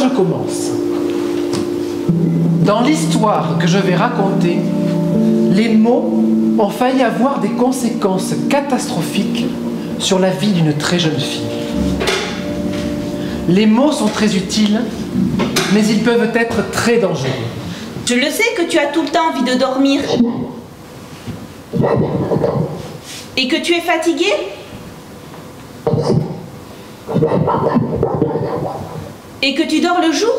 je commence. Dans l'histoire que je vais raconter, les mots ont failli avoir des conséquences catastrophiques sur la vie d'une très jeune fille. Les mots sont très utiles, mais ils peuvent être très dangereux. Je le sais que tu as tout le temps envie de dormir. Et que tu es fatigué? Et que tu dors le jour?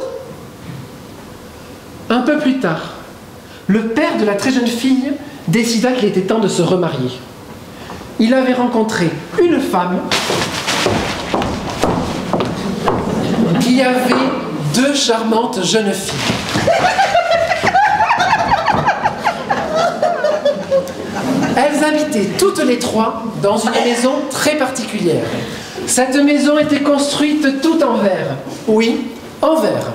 Un peu plus tard, le père de la très jeune fille décida qu'il était temps de se remarier. Il avait rencontré une femme qui avait 2 charmantes jeunes filles. Elles habitaient toutes les 3 dans une maison très particulière. Cette maison était construite tout en verre. Oui, en verre.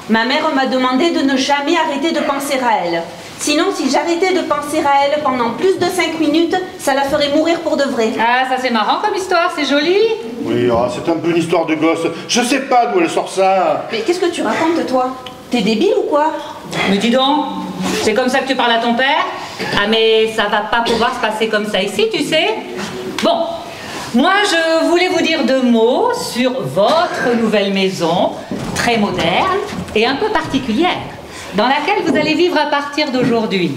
Ma mère m'a demandé de ne jamais arrêter de penser à elle. Sinon, si j'arrêtais de penser à elle pendant plus de 5 minutes, ça la ferait mourir pour de vrai. Ah, ça c'est marrant comme histoire, c'est joli. Oui, c'est un peu une histoire de gosse. Je sais pas d'où elle sort ça. Mais qu'est-ce que tu racontes, toi? T'es débile ou quoi? Mais dis donc, c'est comme ça que tu parles à ton père? Ah mais ça va pas pouvoir se passer comme ça ici, tu sais. Bon, moi je voulais vous dire 2 mots sur votre nouvelle maison, très moderne et un peu particulière, dans laquelle vous allez vivre à partir d'aujourd'hui.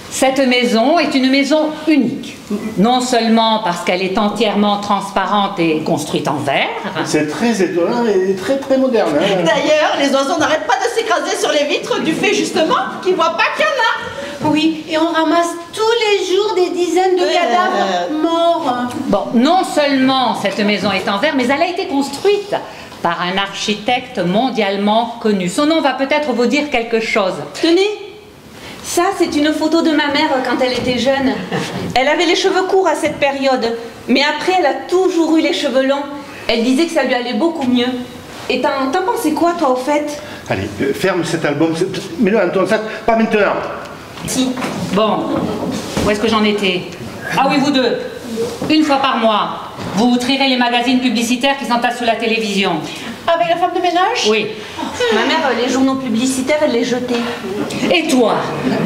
Cette maison est une maison unique, non seulement parce qu'elle est entièrement transparente et construite en verre. C'est très étonnant et très très moderne. Hein. D'ailleurs, les oiseaux n'arrêtent pas de s'écraser sur les vitres du fait justement qu'ils voient pas qu'il y en a. Oui, et on ramasse tous les jours des dizaines de cadavres morts. Bon, non seulement cette maison est en verre, mais elle a été construite par un architecte mondialement connu. Son nom va peut-être vous dire quelque chose. Tenez, ça c'est une photo de ma mère quand elle était jeune. Elle avait les cheveux courts à cette période, mais après elle a toujours eu les cheveux longs. Elle disait que ça lui allait beaucoup mieux. Et t'en pensais quoi toi au fait? Allez, ferme cet album, mets-le dans ton sac, pas maintenant. Si. Bon, où est-ce que j'en étais? Ah oui, vous 2. Une fois par mois, vous trierez les magazines publicitaires qui s'entassent sous la télévision. Avec la femme de ménage? Oui. Ma mère, les journaux publicitaires, elle les jetait. Et toi,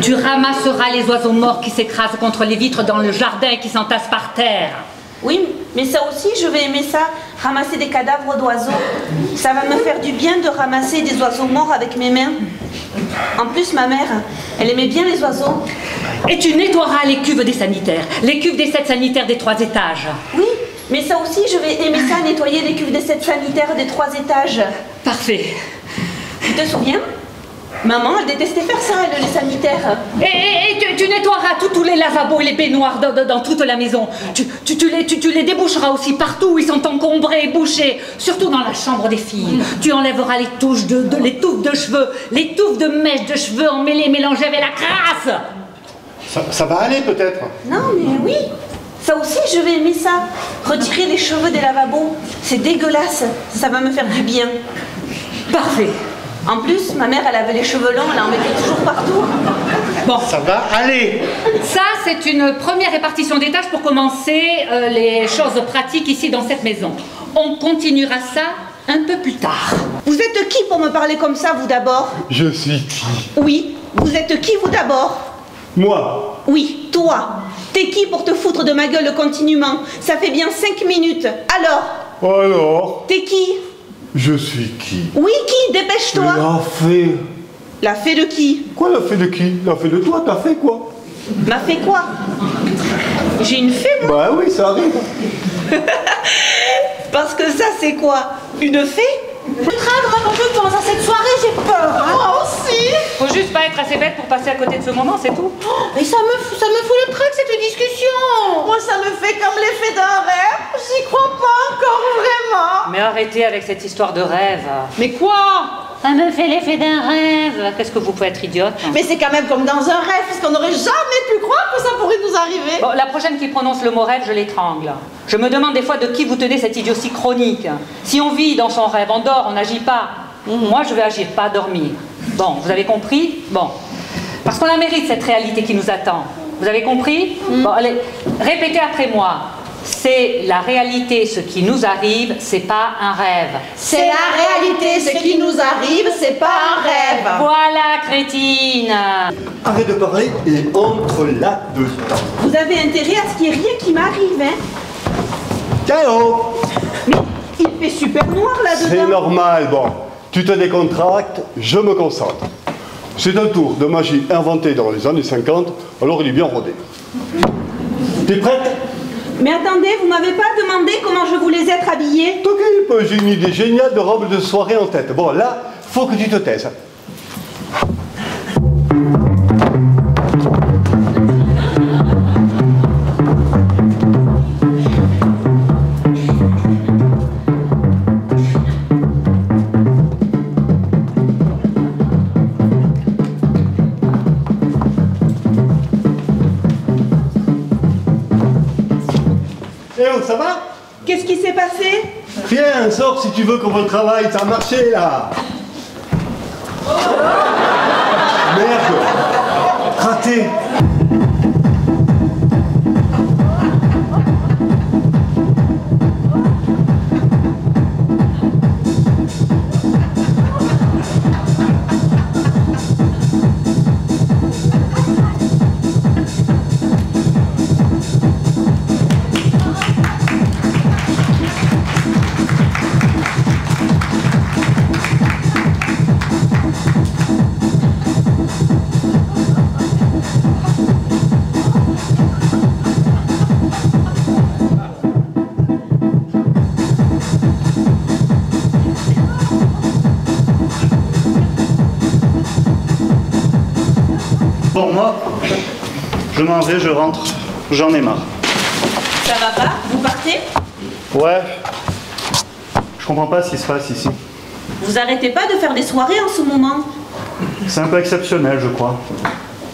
tu ramasseras les oiseaux morts qui s'écrasent contre les vitres dans le jardin et qui s'entassent par terre. Oui, mais ça aussi, je vais aimer ça, ramasser des cadavres d'oiseaux. Ça va me faire du bien de ramasser des oiseaux morts avec mes mains. En plus, ma mère, elle aimait bien les oiseaux. Et tu nettoieras les cuves des sanitaires, les cuves des 7 sanitaires des 3 étages. Oui, mais ça aussi, je vais aimer ça, nettoyer les cuves des 7 sanitaires des 3 étages. Parfait. Tu te souviens? Maman, elle détestait faire ça, elle, les sanitaires. Et tu nettoieras tous les lavabos et les baignoires dans toute la maison. Tu les déboucheras aussi partout où ils sont encombrés et bouchés. Surtout dans la chambre des filles. Tu enlèveras les touffes de cheveux, les touffes de mèches de cheveux emmêlées, mélangées avec la crasse. Ça va aller peut-être. Non, mais oui. Ça aussi, je vais aimer ça. Retirer les cheveux des lavabos. C'est dégueulasse. Ça va me faire du bien. Parfait. En plus, ma mère, elle avait les cheveux longs, elle en mettait toujours partout. Bon. Ça va aller. Ça, c'est une première répartition des tâches pour commencer les choses pratiques ici dans cette maison. On continuera ça un peu plus tard. Vous êtes qui pour me parler comme ça, vous d'abord? Je suis qui? Oui, vous êtes qui, vous d'abord? Moi. Oui, toi. T'es qui pour te foutre de ma gueule continuellement? Ça fait bien 5 minutes. Alors? T'es qui? Je suis qui? Oui, qui? Dépêche-toi. La fée. La fée de qui? Quoi la fée de qui? La fée de toi, t'as fait quoi? M'a fait quoi? J'ai une fée, moi? Bah oui, ça arrive. Parce que ça, c'est quoi? Une fée? Moi non plus, pendant cette soirée, j'ai peur. Hein. Moi aussi. Faut juste pas être assez bête pour passer à côté de ce moment, c'est tout. Mais ça me fout le trac, cette discussion. Moi, ça me fait comme l'effet d'un rêve. J'y crois pas encore vraiment. Mais arrêtez avec cette histoire de rêve. Mais quoi? Ça me fait l'effet d'un rêve. Qu'est-ce que vous pouvez être idiote? Mais c'est quand même comme dans un rêve, parce qu'on n'aurait jamais pu croire que ça pourrait nous arriver. Bon, la prochaine qui prononce le mot rêve, je l'étrangle. Je me demande des fois de qui vous tenez cette idiotie chronique. Si on vit dans son rêve, on dort, on n'agit pas. Moi, je vais agir, pas dormir. Bon, vous avez compris? Bon. Parce qu'on la mérite, cette réalité qui nous attend. Vous avez compris? Bon, allez, répétez après moi. C'est la réalité, ce qui nous arrive, c'est pas un rêve. C'est la réalité, ce qui nous arrive, c'est pas un rêve. Voilà, crétine. Arrête de parler et entre là-dedans. Vous avez intérêt à ce qu'il n'y ait rien qui m'arrive, hein. Ciao. Mais il fait super noir là-dedans. C'est normal, bon. Tu te décontractes, je me concentre. C'est un tour de magie inventé dans les années 50, alors il est bien rodé. T'es prête? Mais attendez, vous m'avez pas demandé comment je voulais être habillée. T'occupe, j'ai une idée géniale de robe de soirée en tête. Bon, là, faut que tu te taises. Eh oh, ça va? Qu'est-ce qui s'est passé? Viens, sors si tu veux qu'on voit le travail, ça a marché là. Merde, raté. Bon, moi, je m'en vais, je rentre. J'en ai marre. Ça va pas? Vous partez? Ouais. Je comprends pas ce qui se passe ici. Vous arrêtez pas de faire des soirées en ce moment? C'est un peu exceptionnel, je crois.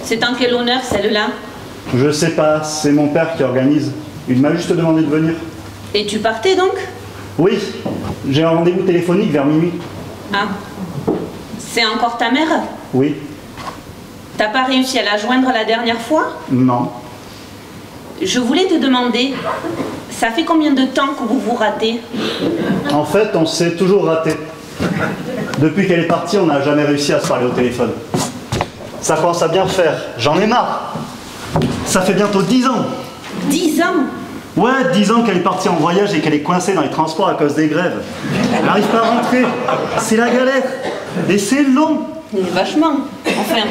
C'est en quel honneur celle-là? Je sais pas, c'est mon père qui organise. Il m'a juste demandé de venir. Et tu partais donc? Oui, j'ai un rendez-vous téléphonique vers minuit. Ah. C'est encore ta mère? Oui. T'as pas réussi à la joindre la dernière fois? Non. Je voulais te demander, ça fait combien de temps que vous vous ratez? En fait, on s'est toujours raté. Depuis qu'elle est partie, on n'a jamais réussi à se parler au téléphone. Ça commence à bien faire. J'en ai marre. Ça fait bientôt 10 ans. 10 ans? Ouais, 10 ans qu'elle est partie en voyage et qu'elle est coincée dans les transports à cause des grèves. Elle n'arrive pas à rentrer. C'est la galère. Et c'est long. Vachement. Enfin,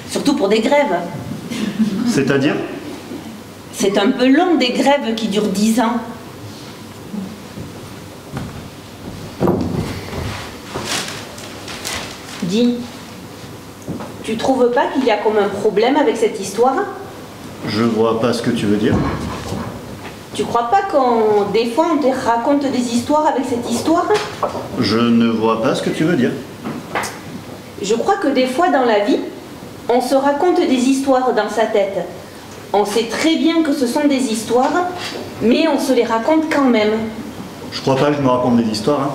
surtout pour des grèves. C'est-à-dire? C'est un peu long des grèves qui durent 10 ans. Dis, tu trouves pas qu'il y a comme un problème avec cette histoire? Je vois pas ce que tu veux dire. Tu crois pas des fois on te raconte des histoires avec cette histoire? Je ne vois pas ce que tu veux dire. Je crois que des fois dans la vie, on se raconte des histoires dans sa tête. On sait très bien que ce sont des histoires, mais on se les raconte quand même. Je crois pas que je me raconte des histoires, hein.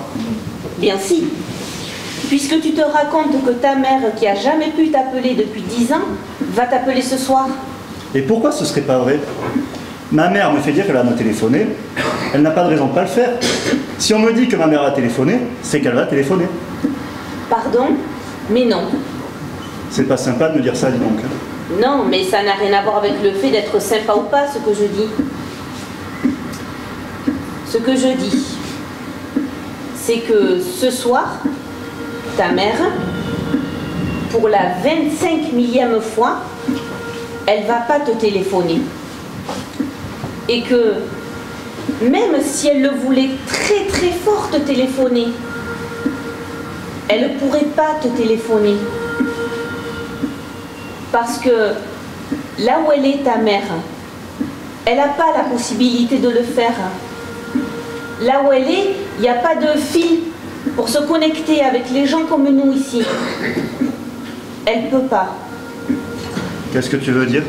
Bien si. Puisque tu te racontes que ta mère, qui a jamais pu t'appeler depuis 10 ans, va t'appeler ce soir. Et pourquoi ce serait pas vrai? Ma mère me fait dire qu'elle va me téléphoner. Elle n'a pas de raison de pas le faire. Si on me dit que ma mère a téléphoné, c'est qu'elle va téléphoner. Pardon? Mais non. C'est pas sympa de me dire ça, dis donc. Non, mais ça n'a rien à voir avec le fait d'être sympa ou pas, ce que je dis. Ce que je dis, c'est que ce soir, ta mère, pour la 25 millième fois, elle va pas te téléphoner. Et que, même si elle le voulait très très fort te téléphoner, elle ne pourrait pas te téléphoner. Parce que là où elle est, ta mère, elle n'a pas la possibilité de le faire. Là où elle est, il n'y a pas de fil pour se connecter avec les gens comme nous ici. Elle ne peut pas. Qu'est-ce que tu veux dire?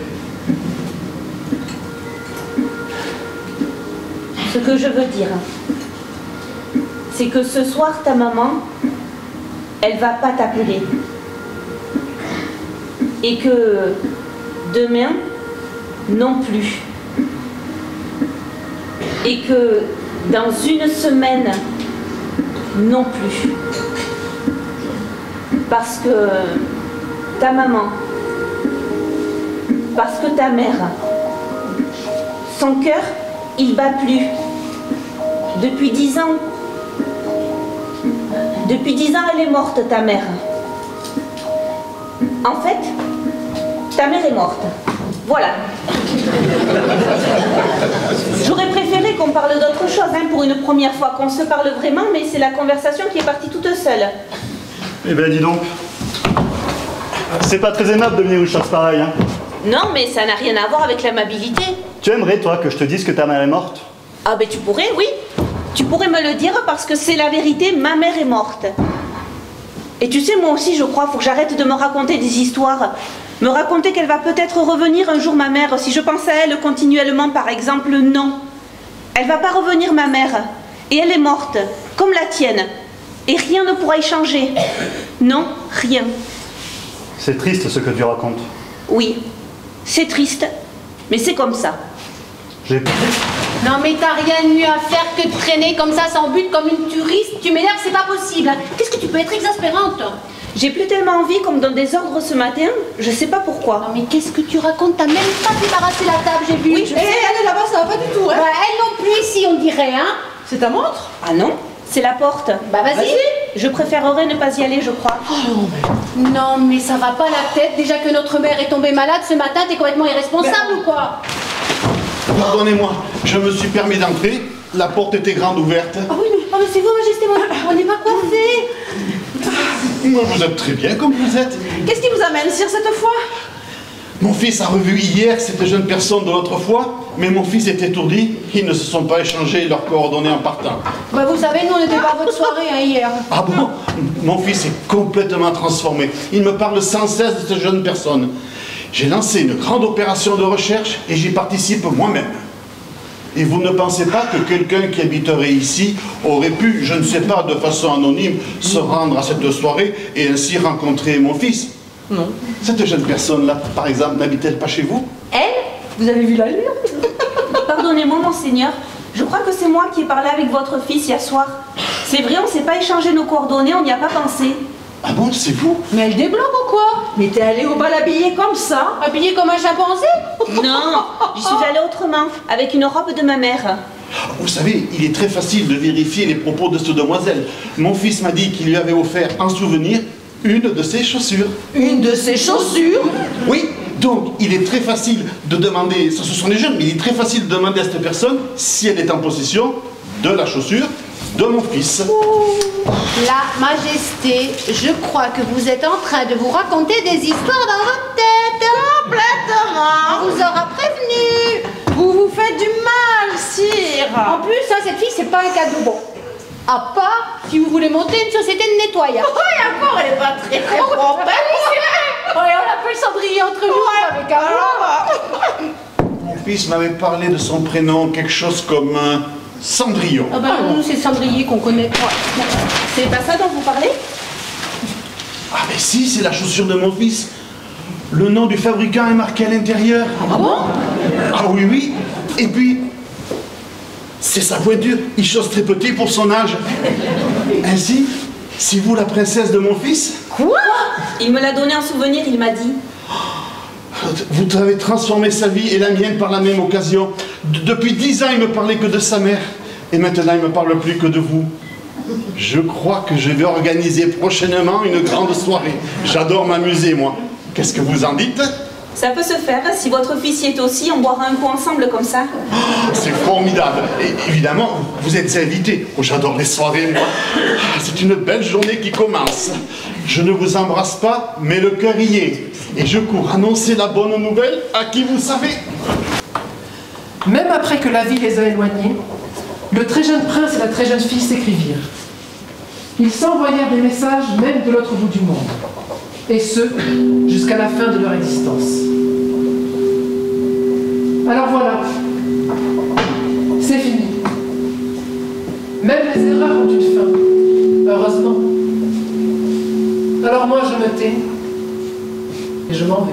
Ce que je veux dire, c'est que ce soir, ta maman, elle ne va pas t'appeler. Et que demain, non plus. Et que dans une semaine, non plus. Parce que ta maman, parce que ta mère, son cœur, il bat plus. Depuis 10 ans. Depuis 10 ans, elle est morte, ta mère. En fait, ta mère est morte. Voilà. J'aurais préféré qu'on parle d'autre chose, hein, pour une première fois, qu'on se parle vraiment, mais c'est la conversation qui est partie toute seule. Eh ben dis donc, c'est pas très aimable de venir une chose pareille, hein. Non, mais ça n'a rien à voir avec l'amabilité. Tu aimerais, toi, que je te dise que ta mère est morte? Ah ben tu pourrais, oui. Tu pourrais me le dire parce que c'est la vérité, ma mère est morte. Et tu sais, moi aussi, je crois, faut que j'arrête de me raconter des histoires. Me raconter qu'elle va peut-être revenir un jour, ma mère. Si je pense à elle continuellement, par exemple, non. Elle va pas revenir, ma mère. Et elle est morte, comme la tienne. Et rien ne pourra y changer. Non, rien. C'est triste ce que tu racontes. Oui, c'est triste, mais c'est comme ça. J'ai... Non mais t'as rien de mieux à faire que de traîner comme ça sans but comme une touriste. Tu m'énerves, c'est pas possible. Qu'est-ce que tu peux être exaspérante? J'ai plus tellement envie comme dans des ordres ce matin, je sais pas pourquoi. Non mais qu'est-ce que tu racontes? T'as même pas débarrassé la table, j'ai vu. Oui, et elle est là-bas, ça va pas du tout, hein. Bah, elle non plus ici, on dirait, hein. C'est ta montre? Ah non, c'est la porte. Bah vas-y. Je préférerais ne pas y aller, je crois. Non mais ça va pas la tête. Déjà que notre mère est tombée malade ce matin, t'es complètement irresponsable ou quoi? Pardonnez-moi, je me suis permis d'entrer, la porte était grande ouverte. Ah oui, mais c'est vous, Majesté, on n'est pas coiffés. Moi, vous êtes très bien comme vous êtes. Qu'est-ce qui vous amène, sire, cette fois? Mon fils a revu hier cette jeune personne de l'autre fois, mais mon fils est étourdi, ils ne se sont pas échangés leurs coordonnées en partant. Bah vous savez, nous on n'était pas à votre soirée hein, hier. Ah bon? Mon fils est complètement transformé. Il me parle sans cesse de cette jeune personne. J'ai lancé une grande opération de recherche et j'y participe moi-même. Et vous ne pensez pas que quelqu'un qui habiterait ici aurait pu, je ne sais pas, de façon anonyme, se rendre à cette soirée et ainsi rencontrer mon fils? Non. Cette jeune personne-là, par exemple, n'habite-t-elle pas chez vous? Elle? Vous avez vu la lune? Pardonnez-moi, monseigneur. Je crois que c'est moi qui ai parlé avec votre fils hier soir. C'est vrai, on ne s'est pas échangé nos coordonnées, on n'y a pas pensé. Ah bon, c'est vous? Mais elle débloque ou quoi? Mais t'es allée au bal habillée comme ça? Habillée comme un chimpanzé? Non, j'y suis allée autrement, avec une robe de ma mère. Vous savez, il est très facile de vérifier les propos de cette demoiselle. Mon fils m'a dit qu'il lui avait offert en souvenir une de ses chaussures. Une de ses chaussures? Oui, donc il est très facile de demander, ce sont les jeunes, mais il est très facile de demander à cette personne si elle est en possession de la chaussure de mon fils. La Majesté, je crois que vous êtes en train de vous raconter des histoires dans votre tête. Complètement. On vous aura prévenu. Vous vous faites du mal, sire. En plus, ça, cette fille, c'est pas un cadeau bon. À part si vous voulez monter une société de nettoyage. Oh, et encore, elle est pas très propre. Ouais, on l'appelle Cendrillon entre nous avec un Mon fils m'avait parlé de son prénom, quelque chose comme Cendrillon. Ah bah nous, c'est Cendrier qu'on connaît. C'est pas ça dont vous parlez? Ah mais si, c'est la chaussure de mon fils. Le nom du fabricant est marqué à l'intérieur. Ah bon? Ah oui, oui. Et puis, c'est sa pointure. Il chausse très petit pour son âge. Ainsi, c'est vous la princesse de mon fils? Quoi? Il me l'a donné en souvenir, il m'a dit. Vous avez transformé sa vie et la mienne par la même occasion. Depuis 10 ans, il me parlait que de sa mère. Et maintenant, il ne me parle plus que de vous. Je crois que je vais organiser prochainement une grande soirée. J'adore m'amuser, moi. Qu'est-ce que vous en dites? Ça peut se faire, si votre fils y est aussi, on boira un coup ensemble comme ça. Oh, c'est formidable. Et évidemment, vous êtes invités. Oh, j'adore les soirées, moi. C'est une belle journée qui commence. Je ne vous embrasse pas, mais le cœur y est. Et je cours annoncer la bonne nouvelle à qui vous savez. Même après que la vie les a éloignés, le très jeune prince et la très jeune fille s'écrivirent. Ils s'envoyèrent des messages même de l'autre bout du monde, et ce, jusqu'à la fin de leur existence. Alors voilà, c'est fini. Même les erreurs ont une fin, heureusement. Alors moi je me tais, et je m'en vais.